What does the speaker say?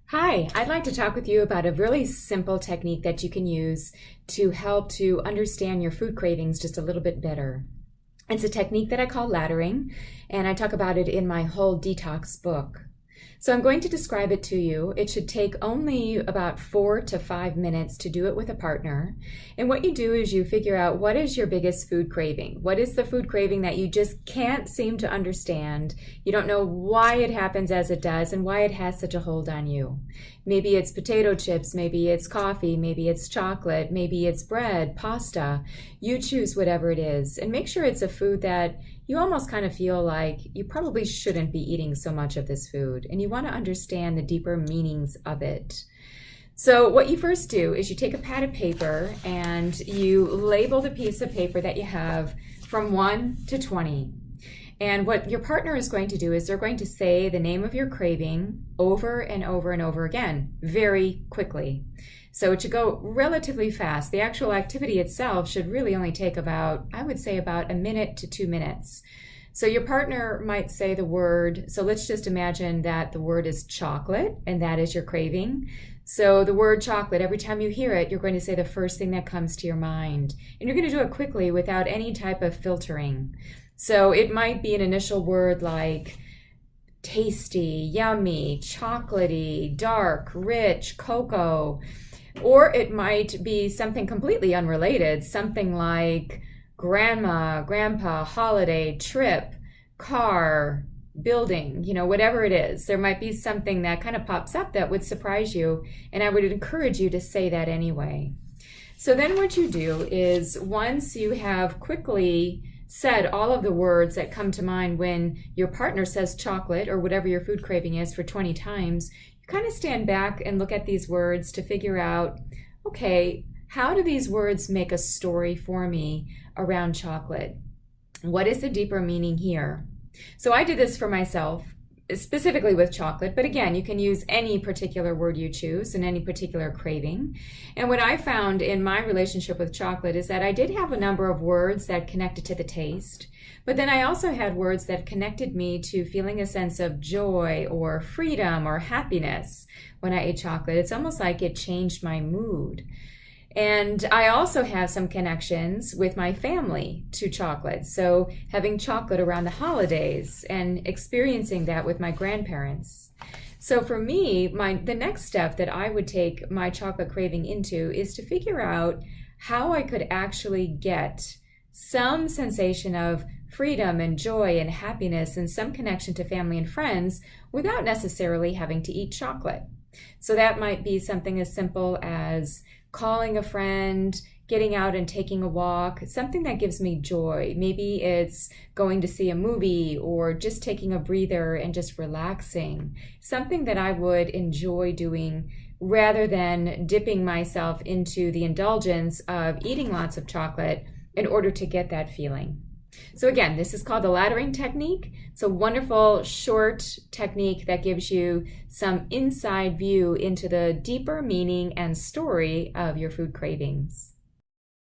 Hi, I'd like to talk with you about a really simple technique that you can use to help to understand your food cravings just a little bit better. It's a technique that I call laddering, and I talk about it in my whole detox book. So I'm going to describe it to you. It should take only about 4 to 5 minutes to do it with a partner. And what you do is you figure out what is your biggest food craving. What is the food craving that you just can't seem to understand? You don't know why it happens as it does and why it has such a hold on you. Maybe it's potato chips, maybe it's coffee, maybe it's chocolate, maybe it's bread, pasta. You choose whatever it is, and make sure it's a food that you almost kind of feel like you probably shouldn't be eating so much of this food, and you want to understand the deeper meanings of it. So what you first do is you take a pad of paper and you label the piece of paper that you have from 1 to 20. And what your partner is going to do is they're going to say the name of your craving over and over and over again, very quickly. So it should go relatively fast. The actual activity itself should really only take about, I would say, about a minute to 2 minutes. So your partner might say the word, so let's just imagine that the word is chocolate, and that is your craving. So the word chocolate, every time you hear it, you're going to say the first thing that comes to your mind. And you're going to do it quickly without any type of filtering. So it might be an initial word like tasty, yummy, chocolatey, dark, rich, cocoa. Or it might be something completely unrelated, something like grandma, grandpa, holiday, trip, car, building, whatever it is. There might be something that kind of pops up that would surprise you, and I would encourage you to say that anyway. So then what you do is once you have quickly said all of the words that come to mind when your partner says chocolate or whatever your food craving is for 20 times, kind of stand back and look at these words to figure out, okay, how do these words make a story for me around chocolate? What is the deeper meaning here? So I did this for myself, specifically with chocolate, but again, you can use any particular word you choose and any particular craving. And what I found in my relationship with chocolate is that I did have a number of words that connected to the taste, but then I also had words that connected me to feeling a sense of joy or freedom or happiness when I ate chocolate. It's almost like it changed my mood. And I also have some connections with my family to chocolate. So having chocolate around the holidays and experiencing that with my grandparents. So for me, the next step that I would take my chocolate craving into is to figure out how I could actually get some sensation of freedom and joy and happiness and some connection to family and friends without necessarily having to eat chocolate. So that might be something as simple as calling a friend, getting out and taking a walk, something that gives me joy. Maybe it's going to see a movie or just taking a breather and just relaxing, something that I would enjoy doing rather than dipping myself into the indulgence of eating lots of chocolate in order to get that feeling. So again, this is called the laddering technique. It's a wonderful short technique that gives you some inside view into the deeper meaning and story of your food cravings.